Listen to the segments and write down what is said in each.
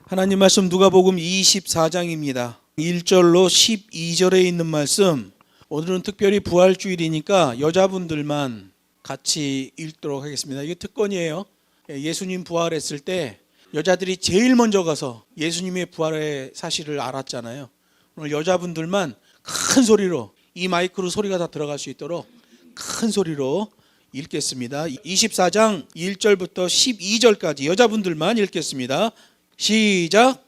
하나님 말씀 누가복음 24장입니다. 1절로 12절에 있는 말씀, 오늘은 특별히 부활주일이니까 여자분들만 같이 읽도록 하겠습니다. 이게 특권이에요. 예수님 부활했을 때 여자들이 제일 먼저 가서 예수님의 부활의 사실을 알았잖아요. 오늘 여자분들만 큰 소리로, 이 마이크로 소리가 다 들어갈 수 있도록 큰 소리로 읽겠습니다. 24장 1절부터 12절까지 여자분들만 읽겠습니다. 시작.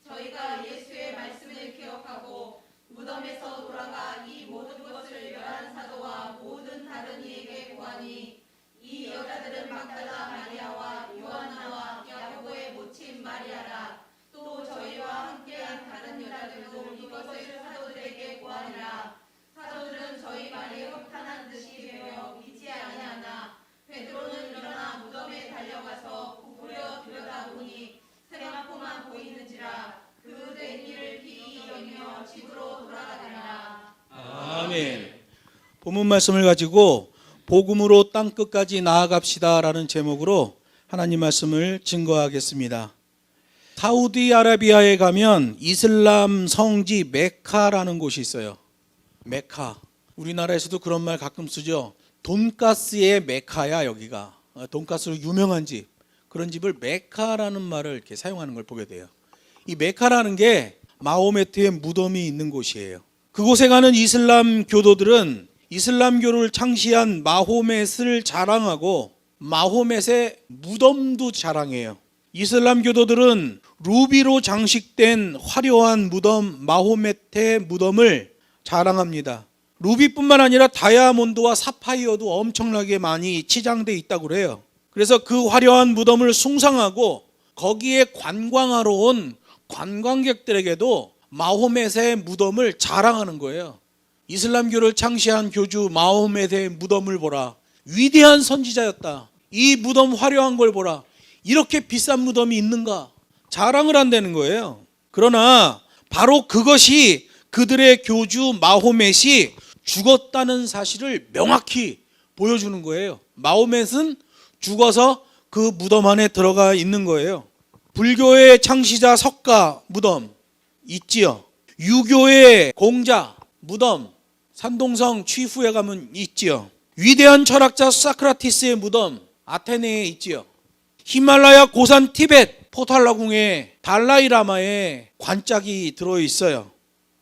저희가 예수의 말씀을 기억하고 무덤에서 돌아가 이 모든 것을 열한 사도와 모든 다른 이에게 고하니, 이 여자들은 막달라 마리아와 요한나와 야고보의 모친 마리아라. 또 저희와 함께한 다른 여자들도 이것을 사도들에게 고하니라. 사도들은 저희 말이 허탄한 듯이 배워 믿지 아니하나 베드로는 일어나 무덤에 달려가서 부풀려 들여다보니 세마포만 보이는지라. 그 된 일을 기이 여기며 집으로 돌아가니라. 아멘. 본문 말씀을 가지고 복음으로 땅끝까지 나아갑시다 라는 제목으로 하나님 말씀을 증거하겠습니다. 사우디아라비아에 가면 이슬람 성지 메카라는 곳이 있어요. 메카. 우리나라에서도 그런 말 가끔 쓰죠. 돈가스의 메카야 여기가. 돈가스로 유명한 집. 그런 집을 메카라는 말을 이렇게 사용하는 걸 보게 돼요. 이 메카라는 게 마호메트의 무덤이 있는 곳이에요. 그곳에 가는 이슬람 교도들은 이슬람교를 창시한 마호멧을 자랑하고 마호멧의 무덤도 자랑해요. 이슬람 교도들은 루비로 장식된 화려한 무덤, 마호멧의 무덤을 자랑합니다. 루비뿐만 아니라 다이아몬드와 사파이어도 엄청나게 많이 치장돼 있다고 그래요. 그래서 그 화려한 무덤을 숭상하고 거기에 관광하러 온 관광객들에게도 마호멧의 무덤을 자랑하는 거예요. 이슬람교를 창시한 교주 마호멧의 무덤을 보라. 위대한 선지자였다. 이 무덤 화려한 걸 보라. 이렇게 비싼 무덤이 있는가? 자랑을 한다는 거예요. 그러나 바로 그것이 그들의 교주 마호멧이 죽었다는 사실을 명확히 보여주는 거예요. 마호멧은 죽어서 그 무덤 안에 들어가 있는 거예요. 불교의 창시자 석가 무덤 있지요. 유교의 공자 무덤 산동성 취후에 가면 있지요. 위대한 철학자 사크라티스의 무덤 아테네에 있지요. 히말라야 고산 티벳 포탈라궁에 달라이라마의 관짝이 들어있어요.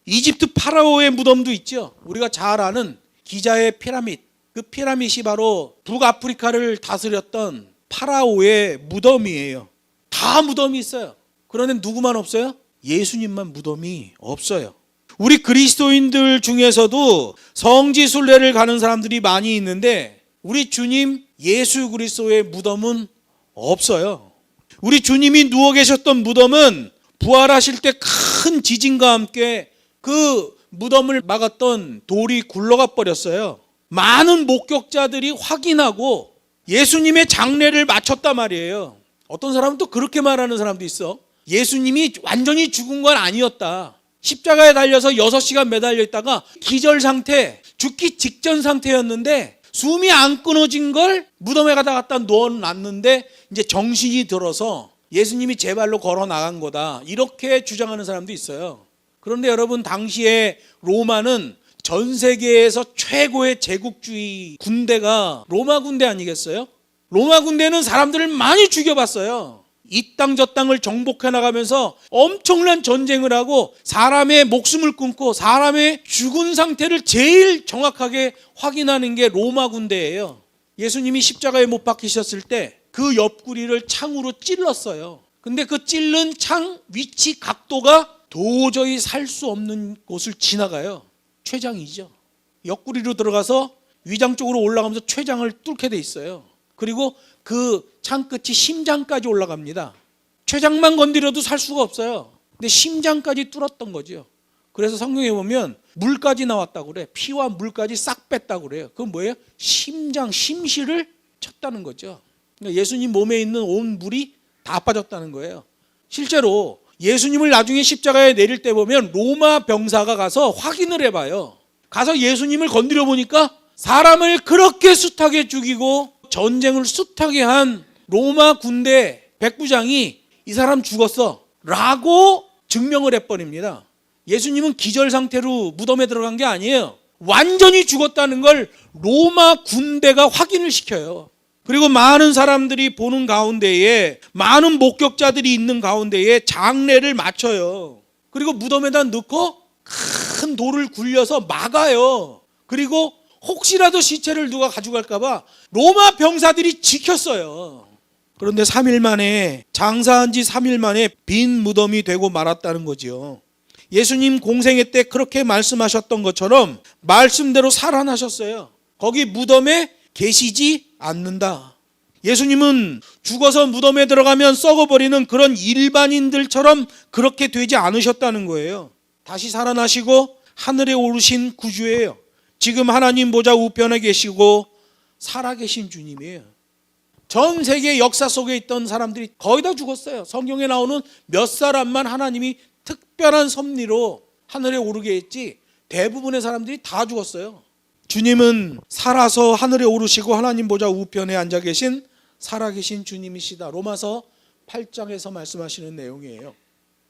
이집트 파라오의 무덤도 있죠. 우리가 잘 아는 기자의 피라밋. 그 피라밋이 바로 북아프리카를 다스렸던 파라오의 무덤이에요. 다 무덤이 있어요. 그런데 누구만 없어요? 예수님만 무덤이 없어요. 우리 그리스도인들 중에서도 성지 순례를 가는 사람들이 많이 있는데 우리 주님 예수 그리스도의 무덤은 없어요. 우리 주님이 누워 계셨던 무덤은 부활하실 때 큰 지진과 함께 그 무덤을 막았던 돌이 굴러가 버렸어요. 많은 목격자들이 확인하고 예수님의 장례를 마쳤단 말이에요. 어떤 사람은 또 그렇게 말하는 사람도 있어. 예수님이 완전히 죽은 건 아니었다. 십자가에 달려서 6시간 매달려 있다가 기절 상태, 죽기 직전 상태였는데 숨이 안 끊어진 걸 무덤에 갖다 넣어놨는데 이제 정신이 들어서 예수님이 제 발로 걸어 나간 거다. 이렇게 주장하는 사람도 있어요. 그런데 여러분, 당시에 로마는 전 세계에서 최고의 제국주의 군대가 로마 군대 아니겠어요? 로마 군대는 사람들을 많이 죽여봤어요. 이 땅 저 땅을 정복해 나가면서 엄청난 전쟁을 하고 사람의 목숨을 끊고 사람의 죽은 상태를 제일 정확하게 확인하는 게 로마 군대예요. 예수님이 십자가에 못 박히셨을 때 그 옆구리를 창으로 찔렀어요. 근데 그 찔른 창 위치 각도가 도저히 살 수 없는 곳을 지나가요. 췌장이죠. 옆구리로 들어가서 위장 쪽으로 올라가면서 췌장을 뚫게 돼 있어요. 그리고 그 창끝이 심장까지 올라갑니다. 췌장만 건드려도 살 수가 없어요. 근데 심장까지 뚫었던 거죠. 그래서 성경에 보면 물까지 나왔다고 그래. 피와 물까지 싹 뺐다고 그래요. 그건 뭐예요? 심시를 쳤다는 거죠. 그러니까 예수님 몸에 있는 온 물이 다 빠졌다는 거예요. 실제로 예수님을 나중에 십자가에 내릴 때 보면 로마 병사가 가서 확인을 해봐요. 가서 예수님을 건드려 보니까 사람을 그렇게 숱하게 죽이고 전쟁을 숱하게 한 로마 군대 백부장이 이 사람 죽었어 라고 증명을 해버립니다. 예수님은 기절 상태로 무덤에 들어간 게 아니에요. 완전히 죽었다는 걸 로마 군대가 확인을 시켜요. 그리고 많은 사람들이 보는 가운데에, 많은 목격자들이 있는 가운데에 장례를 마쳐요. 그리고 무덤에다 넣고 큰 돌을 굴려서 막아요. 그리고 혹시라도 시체를 누가 가져갈까 봐 로마 병사들이 지켰어요. 그런데 3일 만에, 장사한 지 3일 만에 빈 무덤이 되고 말았다는 거지요. 예수님 공생애 때 그렇게 말씀하셨던 것처럼 말씀대로 살아나셨어요. 거기 무덤에 계시지 않는다. 예수님은 죽어서 무덤에 들어가면 썩어버리는 그런 일반인들처럼 그렇게 되지 않으셨다는 거예요. 다시 살아나시고 하늘에 오르신 구주예요. 지금 하나님 보좌 우편에 계시고 살아계신 주님이에요. 전 세계 역사 속에 있던 사람들이 거의 다 죽었어요. 성경에 나오는 몇 사람만 하나님이 특별한 섭리로 하늘에 오르게 했지 대부분의 사람들이 다 죽었어요. 주님은 살아서 하늘에 오르시고 하나님 보좌 우편에 앉아 계신 살아계신 주님이시다. 로마서 8장에서 말씀하시는 내용이에요.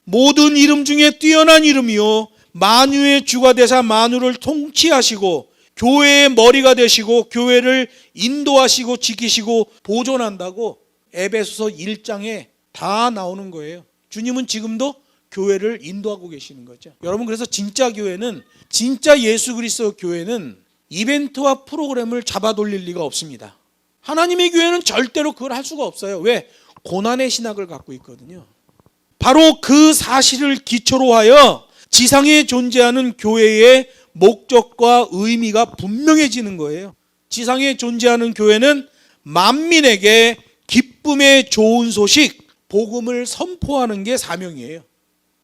모든 이름 중에 뛰어난 이름이요 만유의 주가 되사 만유를 통치하시고 교회의 머리가 되시고 교회를 인도하시고 지키시고 보존한다고 에베소서 1장에 다 나오는 거예요. 주님은 지금도 교회를 인도하고 계시는 거죠. 여러분, 그래서 진짜 교회는, 진짜 예수 그리스도 교회는 이벤트와 프로그램을 잡아 돌릴 리가 없습니다. 하나님의 교회는 절대로 그걸 할 수가 없어요. 왜? 고난의 신학을 갖고 있거든요. 바로 그 사실을 기초로 하여 지상에 존재하는 교회의 목적과 의미가 분명해지는 거예요. 지상에 존재하는 교회는 만민에게 기쁨의 좋은 소식, 복음을 선포하는 게 사명이에요.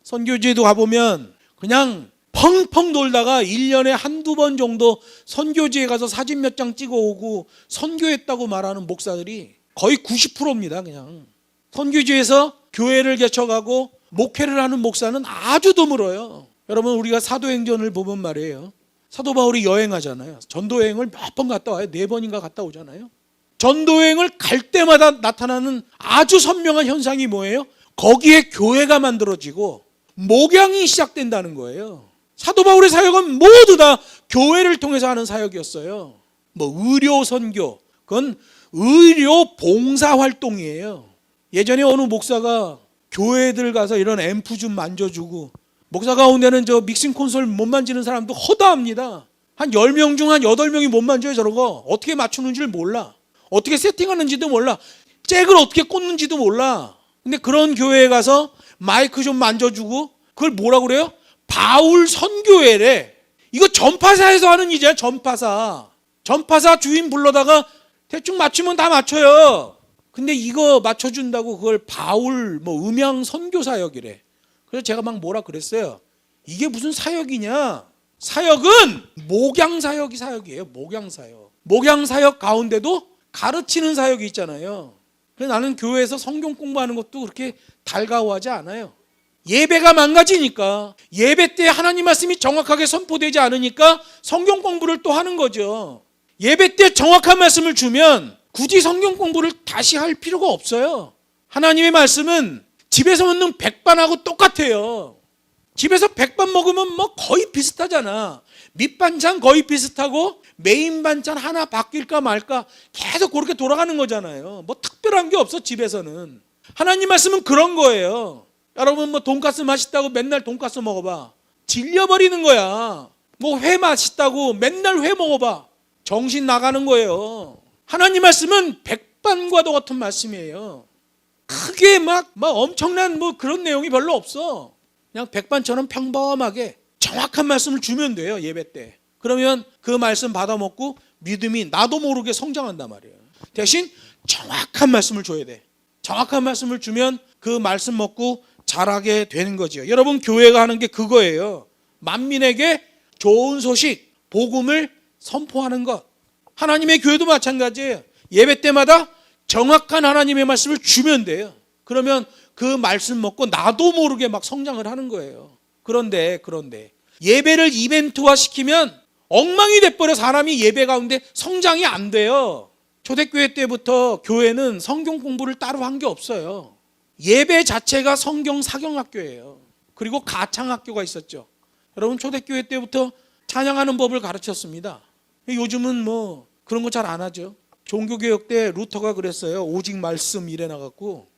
선교지에도 가보면 그냥 펑펑 돌다가 1년에 한두 번 정도 선교지에 가서 사진 몇 장 찍어 오고 선교했다고 말하는 목사들이 거의 90%입니다. 그냥 선교지에서 교회를 개척하고 목회를 하는 목사는 아주 드물어요. 여러분, 우리가 사도행전을 보면 말이에요. 사도 바울이 여행하잖아요. 전도여행을 몇 번 갔다 와요. 4번인가 갔다 오잖아요. 전도여행을 갈 때마다 나타나는 아주 선명한 현상이 뭐예요? 거기에 교회가 만들어지고 목양이 시작된다는 거예요. 사도 바울의 사역은 모두 다 교회를 통해서 하는 사역이었어요. 의료 선교, 그건 의료 봉사 활동이에요. 예전에 어느 목사가 교회들 가서 이런 앰프 좀 만져주고, 목사 가운데는 저 믹싱 콘솔 못 만지는 사람도 허다합니다. 한 10명 중 한 8명이 못 만져요. 저런 거 어떻게 맞추는지를 몰라. 어떻게 세팅하는지도 몰라. 잭을 어떻게 꽂는지도 몰라. 근데 그런 교회에 가서 마이크 좀 만져주고, 그걸 뭐라고 그래요? 바울 선교회래. 이거 전파사에서 하는 일이야. 전파사 주인 불러다가 대충 맞추면 다 맞춰요. 근데 이거 맞춰준다고 그걸 바울 음향 선교 사역이래. 그래서 제가 막 뭐라 그랬어요. 이게 무슨 사역이냐? 사역은 목양 사역이 사역이에요. 목양 사역. 목양 사역 가운데도 가르치는 사역이 있잖아요. 그래서 나는 교회에서 성경 공부하는 것도 그렇게 달가워하지 않아요. 예배가 망가지니까, 예배 때 하나님 말씀이 정확하게 선포되지 않으니까 성경 공부를 또 하는 거죠. 예배 때 정확한 말씀을 주면 굳이 성경 공부를 다시 할 필요가 없어요. 하나님의 말씀은 집에서 먹는 백반하고 똑같아요. 집에서 백반 먹으면 거의 비슷하잖아. 밑반찬 거의 비슷하고 메인 반찬 하나 바뀔까 말까 계속 그렇게 돌아가는 거잖아요. 특별한 게 없어. 집에서는 하나님 말씀은 그런 거예요. 여러분, 돈가스 맛있다고 맨날 돈가스 먹어봐. 질려버리는 거야. 회 맛있다고 맨날 회 먹어봐. 정신 나가는 거예요. 하나님 말씀은 백반과도 같은 말씀이에요. 크게 막 엄청난 뭐 그런 내용이 별로 없어. 그냥 백반처럼 평범하게 정확한 말씀을 주면 돼요, 예배 때. 그러면 그 말씀 받아 먹고 믿음이 나도 모르게 성장한단 말이에요. 대신 정확한 말씀을 줘야 돼. 정확한 말씀을 주면 그 말씀 먹고 자라게 되는 거죠. 여러분, 교회가 하는 게 그거예요. 만민에게 좋은 소식, 복음을 선포하는 것. 하나님의 교회도 마찬가지예요. 예배 때마다 정확한 하나님의 말씀을 주면 돼요. 그러면 그 말씀 먹고 나도 모르게 막 성장을 하는 거예요. 그런데 예배를 이벤트화 시키면 엉망이 돼버려. 사람이 예배 가운데 성장이 안 돼요. 초대교회 때부터 교회는 성경 공부를 따로 한 게 없어요. 예배 자체가 성경 사경학교예요. 그리고 가창학교가 있었죠. 여러분, 초대교회 때부터 찬양하는 법을 가르쳤습니다. 요즘은 뭐 그런 거 잘 안 하죠. 종교개혁 때 루터가 그랬어요. 오직 말씀 이래 나갔고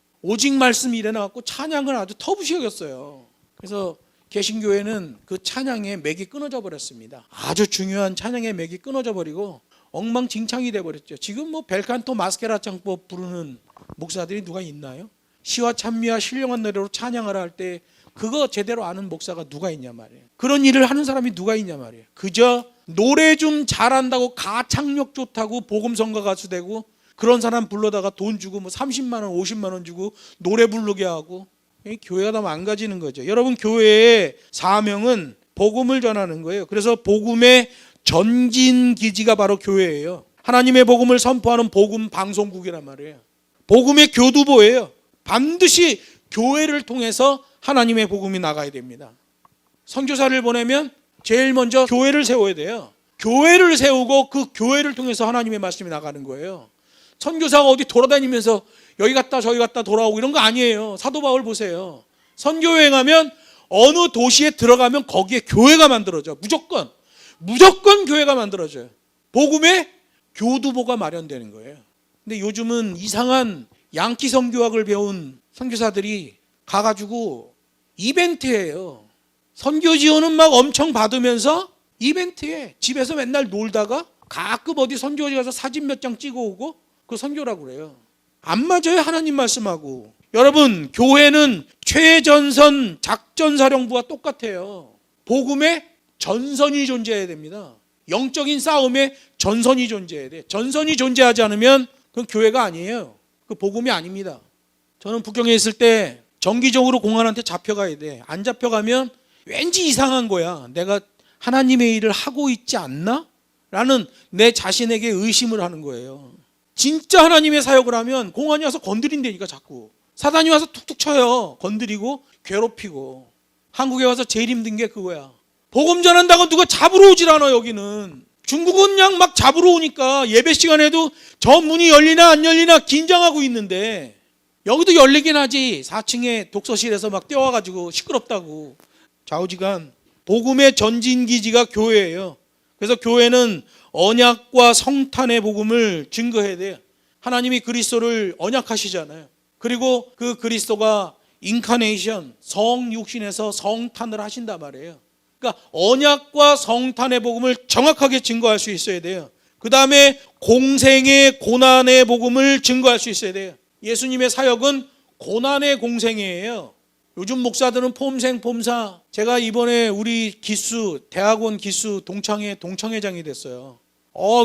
찬양을 아주 터부시 여겼어요. 그래서 개신교회는 그 찬양의 맥이 끊어져 버렸습니다. 아주 중요한 찬양의 맥이 끊어져 버리고 엉망진창이 돼버렸죠. 지금 뭐 벨칸토 마스케라 창법 부르는 목사들이 누가 있나요? 시와 찬미와 신령한 노래로 찬양을 할 때 그거 제대로 아는 목사가 누가 있냐 말이에요. 그런 일을 하는 사람이 누가 있냐 말이에요. 그저 노래 좀 잘한다고, 가창력 좋다고 복음성가 가수 되고, 그런 사람 불러다가 돈 주고 뭐 30만 원 50만 원 주고 노래 부르게 하고, 교회가 다 망가지는 거죠. 여러분, 교회의 사명은 복음을 전하는 거예요. 그래서 복음의 전진 기지가 바로 교회예요. 하나님의 복음을 선포하는 복음 방송국이란 말이에요. 복음의 교두보예요. 반드시 교회를 통해서 하나님의 복음이 나가야 됩니다. 선교사를 보내면 제일 먼저 교회를 세워야 돼요. 교회를 세우고 그 교회를 통해서 하나님의 말씀이 나가는 거예요. 선교사가 어디 돌아다니면서 여기 갔다 저기 갔다 돌아오고 이런 거 아니에요. 사도 바울 보세요. 선교여행하면 어느 도시에 들어가면 거기에 교회가 만들어져. 무조건 교회가 만들어져요. 복음의 교두보가 마련되는 거예요. 근데 요즘은 이상한 양키 선교학을 배운 선교사들이 가가지고 이벤트예요. 선교 지원은 막 엄청 받으면서 이벤트에 집에서 맨날 놀다가 가끔 어디 선교지 가서 사진 몇 장 찍어 오고, 그거 선교라고 그래요. 안 맞아요, 하나님 말씀하고. 여러분, 교회는 최전선 작전사령부와 똑같아요. 복음의 전선이 존재해야 됩니다. 영적인 싸움에 전선이 존재해야 돼. 전선이 존재하지 않으면 그건 교회가 아니에요. 그 복음이 아닙니다. 저는 북경에 있을 때 정기적으로 공안한테 잡혀가야 돼. 안 잡혀가면 왠지 이상한 거야. 내가 하나님의 일을 하고 있지 않나? 라는 내 자신에게 의심을 하는 거예요. 진짜 하나님의 사역을 하면 공안이 와서 건드린다니까. 자꾸 사단이 와서 툭툭 쳐요. 건드리고 괴롭히고. 한국에 와서 제일 힘든 게 그거야. 복음 전한다고 누가 잡으러 오질 않아. 여기는 중국은 그냥 막 잡으러 오니까 예배 시간에도 저 문이 열리나 안 열리나 긴장하고 있는데, 여기도 열리긴 하지. 4층에 독서실에서 막 뛰어와가지고 시끄럽다고. 좌우지간 복음의 전진기지가 교회예요. 그래서 교회는 언약과 성탄의 복음을 증거해야 돼요. 하나님이 그리스도를 언약하시잖아요. 그리고 그 그리스도가 인카네이션, 성육신에서 성탄을 하신단 말이에요. 그러니까 언약과 성탄의 복음을 정확하게 증거할 수 있어야 돼요. 그 다음에 공생의 고난의 복음을 증거할 수 있어야 돼요. 예수님의 사역은 고난의 공생이에요. 요즘 목사들은 폼생 폼사. 제가 이번에 우리 기수, 대학원 기수 동창회장이 됐어요.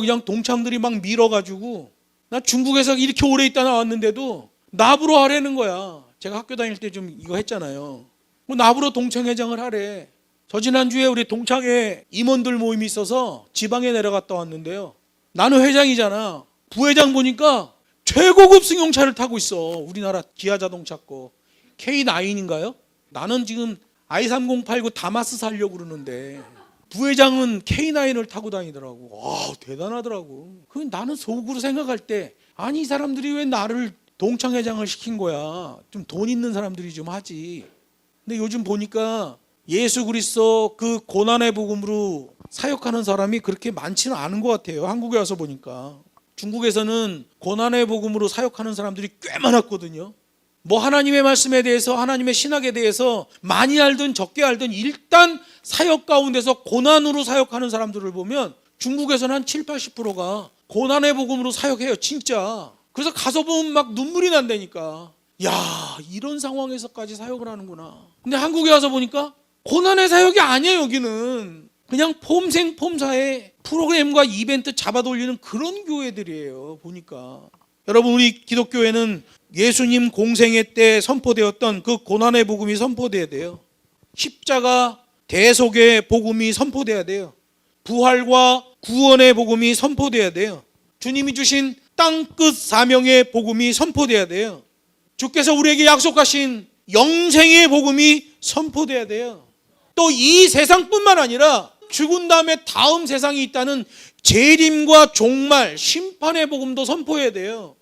그냥 동창들이 막 밀어가지고, 나 중국에서 이렇게 오래 있다 나왔는데도 나부로 하라는 거야. 제가 학교 다닐 때 좀 이거 했잖아요. 뭐 나부로 동창회장을 하래. 저 지난주에 우리 동창회 임원들 모임이 있어서 지방에 내려갔다 왔는데요. 나는 회장이잖아. 부회장 보니까 최고급 승용차를 타고 있어. 우리나라 기아 자동차 거 K9인가요? 나는 지금 i3089 다마스 살려고 그러는데 부회장은 K9을 타고 다니더라고. 와, 대단하더라고. 나는 속으로 생각할 때, 아니 이 사람들이 왜 나를 동창회장을 시킨 거야. 좀 돈 있는 사람들이 좀 하지. 근데 요즘 보니까 예수 그리스도 그 고난의 복음으로 사역하는 사람이 그렇게 많지는 않은 것 같아요. 한국에 와서 보니까. 중국에서는 고난의 복음으로 사역하는 사람들이 꽤 많았거든요. 뭐 하나님의 말씀에 대해서, 하나님의 신학에 대해서 많이 알든 적게 알든 일단 사역 가운데서 고난으로 사역하는 사람들을 보면 중국에서는 한 7, 80%가 고난의 복음으로 사역해요. 진짜. 그래서 가서 보면 막 눈물이 난다니까. 야, 이런 상황에서까지 사역을 하는구나. 근데 한국에 와서 보니까 고난의 사역이 아니에요. 여기는 그냥 폼생폼사의 프로그램과 이벤트 잡아 돌리는 그런 교회들이에요. 보니까 여러분, 우리 기독교회는 예수님 공생애 때 선포되었던 그 고난의 복음이 선포돼야 돼요. 십자가 대속의 복음이 선포돼야 돼요. 부활과 구원의 복음이 선포돼야 돼요. 주님이 주신 땅끝 사명의 복음이 선포돼야 돼요. 주께서 우리에게 약속하신 영생의 복음이 선포돼야 돼요. 또 이 세상뿐만 아니라 죽은 다음에 다음 세상이 있다는 재림과 종말, 심판의 복음도 선포해야 돼요.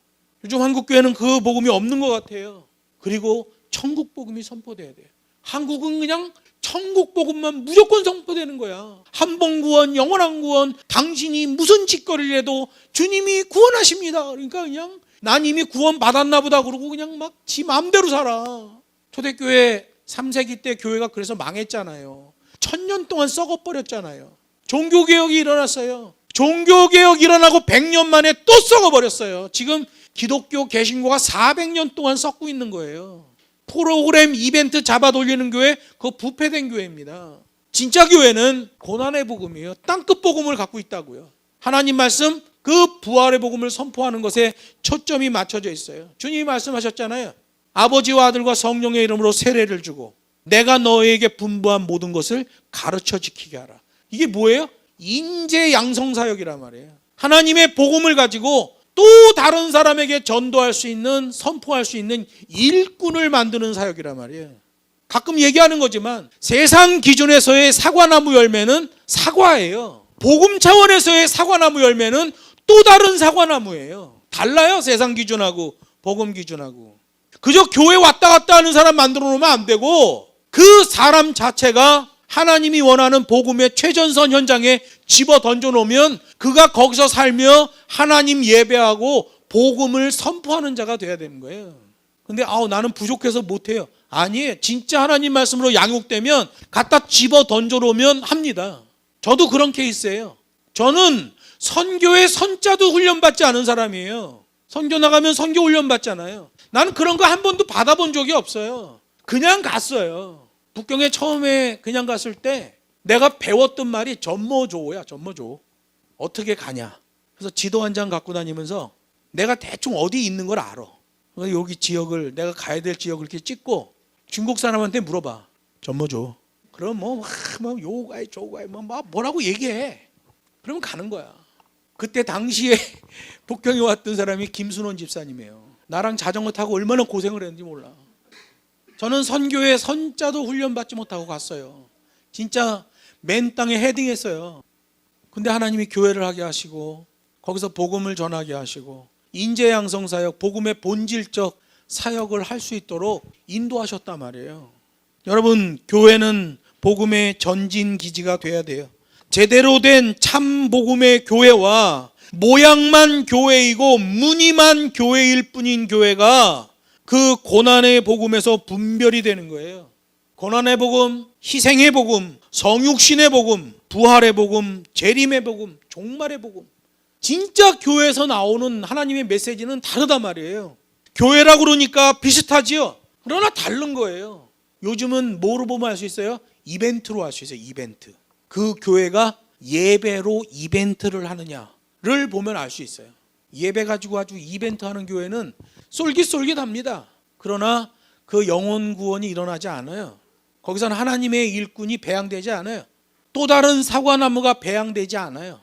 요즘 한국교회는 그 복음이 없는 것 같아요. 그리고 천국 복음이 선포돼야 돼요. 한국은 그냥 천국 복음만 무조건 선포되는 거야. 한번 구원, 영원한 구원, 당신이 무슨 짓거리를 해도 주님이 구원하십니다. 그러니까 그냥 난 이미 구원 받았나 보다 그러고 그냥 막 지 마음대로 살아. 초대교회 3세기 때 교회가 그래서 망했잖아요. 1000년 동안 썩어버렸잖아요. 종교개혁이 일어났어요. 종교개혁 일어나고 100년 만에 또 썩어버렸어요. 지금 기독교 개신교가 400년 동안 썩고 있는 거예요. 프로그램 이벤트 잡아 돌리는 교회, 그거 부패된 교회입니다. 진짜 교회는 고난의 복음이에요. 땅끝 복음을 갖고 있다고요. 하나님 말씀, 그 부활의 복음을 선포하는 것에 초점이 맞춰져 있어요. 주님이 말씀하셨잖아요. 아버지와 아들과 성령의 이름으로 세례를 주고 내가 너에게 분부한 모든 것을 가르쳐 지키게 하라. 이게 뭐예요? 인재 양성 사역이란 말이에요. 하나님의 복음을 가지고 또 다른 사람에게 전도할 수 있는, 선포할 수 있는 일꾼을 만드는 사역이란 말이에요. 가끔 얘기하는 거지만 세상 기준에서의 사과나무 열매는 사과예요. 복음 차원에서의 사과나무 열매는 또 다른 사과나무예요. 달라요. 세상 기준하고 복음 기준하고. 그저 교회 왔다 갔다 하는 사람 만들어 놓으면 안 되고 그 사람 자체가 하나님이 원하는 복음의 최전선 현장에 집어 던져 놓으면 그가 거기서 살며 하나님 예배하고 복음을 선포하는 자가 돼야 되는 거예요. 근데 나는 부족해서 못해요. 아니에요. 진짜 하나님 말씀으로 양육되면 갖다 집어 던져 놓으면 합니다. 저도 그런 케이스예요. 저는 선교의 선자도 훈련받지 않은 사람이에요. 선교 나가면 선교 훈련 받잖아요. 나는 그런 거 한 번도 받아본 적이 없어요. 그냥 갔어요. 북경에 처음에 그냥 갔을 때 내가 배웠던 말이 전모조야. 전모조. 어떻게 가냐. 그래서 지도 한 장 갖고 다니면서 내가 대충 어디 있는 걸 알아. 여기 지역을, 내가 가야 될 지역을 이렇게 찍고 중국 사람한테 물어봐. 전모조. 그럼 요가에 조가에 뭐라고 얘기해. 그러면 가는 거야. 그때 당시에 북경에 왔던 사람이 김순원 집사님이에요. 나랑 자전거 타고 얼마나 고생을 했는지 몰라. 저는 선교에 선자도 훈련받지 못하고 갔어요. 진짜 맨 땅에 헤딩했어요. 근데 하나님이 교회를 하게 하시고 거기서 복음을 전하게 하시고 인재 양성 사역, 복음의 본질적 사역을 할 수 있도록 인도하셨단 말이에요. 여러분, 교회는 복음의 전진 기지가 돼야 돼요. 제대로 된 참 복음의 교회와 모양만 교회이고 무늬만 교회일 뿐인 교회가 그 고난의 복음에서 분별이 되는 거예요. 고난의 복음, 희생의 복음, 성육신의 복음, 부활의 복음, 재림의 복음, 종말의 복음. 진짜 교회에서 나오는 하나님의 메시지는 다르단 말이에요. 교회라고 그러니까 비슷하지요. 그러나 다른 거예요. 요즘은 뭐로 보면 알 수 있어요? 이벤트로 알 수 있어요. 이벤트. 그 교회가 예배로 이벤트를 하느냐를 보면 알 수 있어요. 예배 가지고 아주 이벤트 하는 교회는 쏠깃쏠깃합니다. 그러나 그 영혼 구원이 일어나지 않아요. 거기서는 하나님의 일꾼이 배양되지 않아요. 또 다른 사과나무가 배양되지 않아요.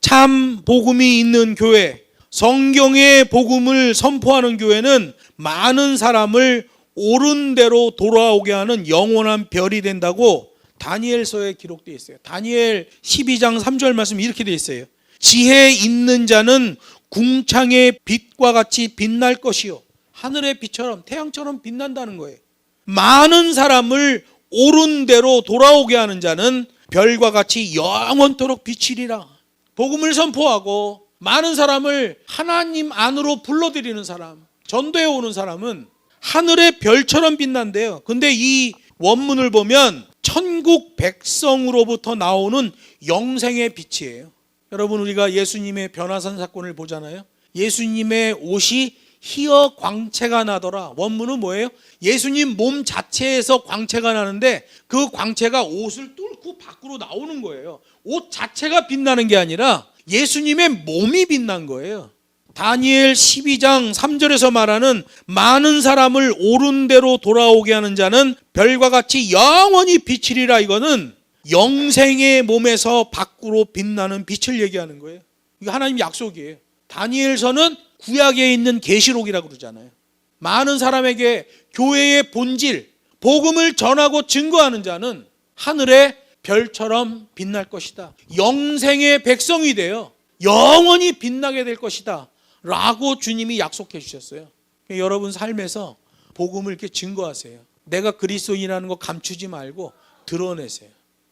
참 복음이 있는 교회, 성경의 복음을 선포하는 교회는 많은 사람을 옳은 대로 돌아오게 하는 영원한 별이 된다고 다니엘서에 기록되어 있어요. 다니엘 12장 3절 말씀 이렇게 되어 있어요. 지혜 있는 자는 궁창의 빛과 같이 빛날 것이요. 하늘의 빛처럼, 태양처럼 빛난다는 거예요. 많은 사람을 옳은 대로 돌아오게 하는 자는 별과 같이 영원토록 비치리라. 복음을 선포하고 많은 사람을 하나님 안으로 불러들이는 사람, 전도해 오는 사람은 하늘의 별처럼 빛난대요. 근데 이 원문을 보면 천국 백성으로부터 나오는 영생의 빛이에요. 여러분, 우리가 예수님의 변화산 사건을 보잖아요. 예수님의 옷이 희어 광채가 나더라. 원문은 뭐예요? 예수님 몸 자체에서 광채가 나는데 그 광채가 옷을 뚫고 밖으로 나오는 거예요. 옷 자체가 빛나는 게 아니라 예수님의 몸이 빛난 거예요. 다니엘 12장 3절에서 말하는 많은 사람을 옳은 대로 돌아오게 하는 자는 별과 같이 영원히 비치리라. 이거는 영생의 몸에서 밖으로 빛나는 빛을 얘기하는 거예요. 이거 하나님 약속이에요. 다니엘서는 구약에 있는 계시록이라고 그러잖아요. 많은 사람에게 교회의 본질, 복음을 전하고 증거하는 자는 하늘의 별처럼 빛날 것이다. 영생의 백성이 되어 영원히 빛나게 될 것이다 라고 주님이 약속해 주셨어요. 여러분 삶에서 복음을 이렇게 증거하세요. 내가 그리스도인이라는 거 감추지 말고 드러내세요.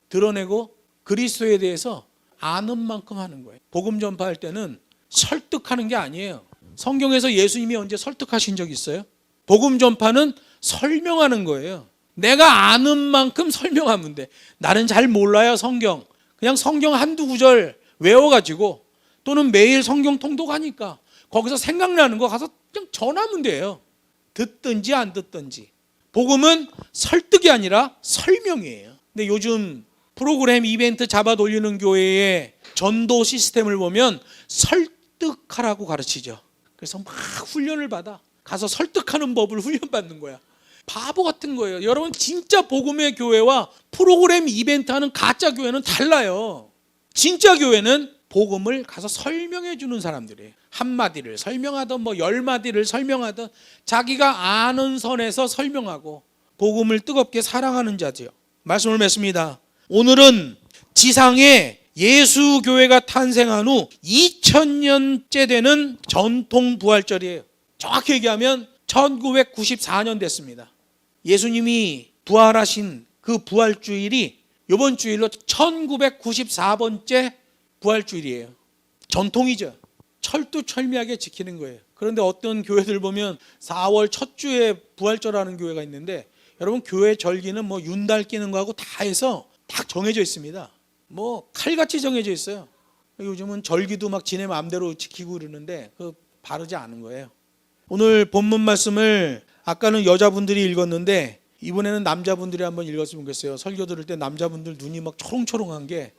드러내고 그리스도에 대해서 아는 만큼 하는 거예요. 복음 전파할 때는 설득하는 게 아니에요. 성경에서 예수님이 언제 설득하신 적 있어요? 복음 전파는 설명하는 거예요. 내가 아는 만큼 설명하면 돼. 나는 잘 몰라요, 성경. 그냥 성경 한두 구절 외워가지고 또는 매일 성경 통독하니까 거기서 생각나는 거 가서 그냥 전하면 돼요. 듣든지 안 듣든지. 복음은 설득이 아니라 설명이에요. 근데 요즘 프로그램 이벤트 잡아 돌리는 교회의 전도 시스템을 보면 설득하라고 가르치죠. 그래서 막 훈련을 받아. 가서 설득하는 법을 훈련받는 거야. 바보 같은 거예요. 여러분 진짜 복음의 교회와 프로그램 이벤트 하는 가짜 교회는 달라요. 진짜 교회는 복음을 가서 설명해 주는 사람들이에요. 한마디를 설명하든 뭐 10마디를 설명하든 자기가 아는 선에서 설명하고 복음을 뜨겁게 사랑하는 자죠. 말씀을 맺습니다. 오늘은 지상에 예수 교회가 탄생한 후 2000년째 되는 전통 부활절이에요. 정확히 얘기하면 1994년 됐습니다. 예수님이 부활하신 그 부활주일이 이번 주일로 1994번째 부활주일이에요. 전통이죠. 철두철미하게 지키는 거예요. 그런데 어떤 교회들 보면 4월 첫 주에 부활절하는 교회가 있는데 여러분 교회 절기는 뭐 윤달 끼는 거하고 다 해서 딱 정해져 있습니다. 뭐 칼같이 정해져 있어요. 요즘은 절기도 막 지네 마음대로 지키고 그러는데 그 바르지 않은 거예요. 오늘 본문 말씀을 아까는 여자분들이 읽었는데 이번에는 남자분들이 한번 읽었으면 좋겠어요. 설교 들을 때 남자분들 눈이 막 초롱초롱한 게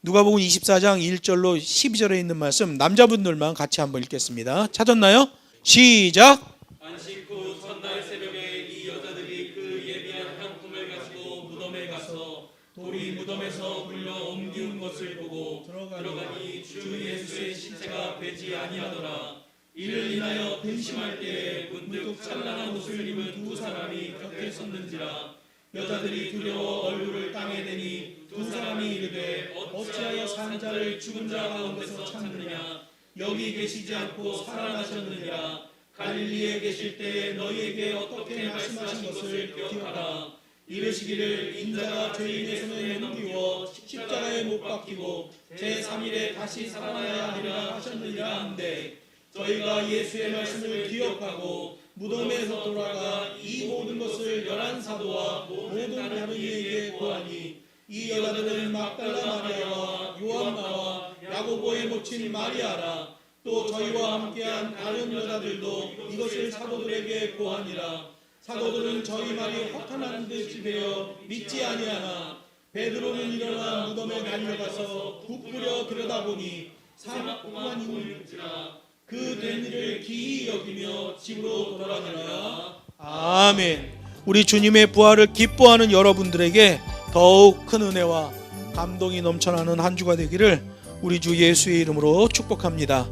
누가복음 24장 1절로 12절에 있는 말씀 남자분들만 같이 한번 읽겠습니다. 찾았나요? 시작. 안식 후 첫날 새벽에 이 여자들이 그 예비한 향품을 가지고 무덤에 가서 돌이 무덤에서 굴려 옮기운 것을 보고 들어가니 주 예수의 신체가 되지 아니하더라. 이를 인하여 근심할 때에 문득 찬란한 옷을 입은 두 사람이 곁에 섰는지라. 여자들이 두려워 얼굴을 땅에 대니 두 사람이 이르되 어찌하여 산 자를 죽은 자 가운데서 찾느냐. 여기 계시지 않고 살아나셨느니라. 갈릴리에 계실 때에 너희에게 어떻게 말씀하신 것을 기억하라. 이르시기를 인자가 죄인의 손에 넘기워 십자가에 못 박히고 제3일에 다시 살아나야 하리라 하셨느니라 한데 저희가 예수의 말씀을 기억하고 무덤에서 돌아가 이 모든 것을 11사도와 모든 다른 이에게 고하니 이 여자들은 막달라 마리아와 요한나와 야고보의 모친 마리아라. 또 저희와 함께한 다른 여자들도 이것을 사도들에게 고하니라. 사도들은 저희 말이 허탄한 듯이 되어 믿지 아니하나 베드로는 일어나 무덤에 달려가서 부풀려 들여다보니 사막구만 있는지라. 그 된 일을 기이 여기며 집으로 돌아가니라. 아멘. 우리 주님의 부활을 기뻐하는 여러분들에게 더욱 큰 은혜와 감동이 넘쳐나는 한 주가 되기를 우리 주 예수의 이름으로 축복합니다.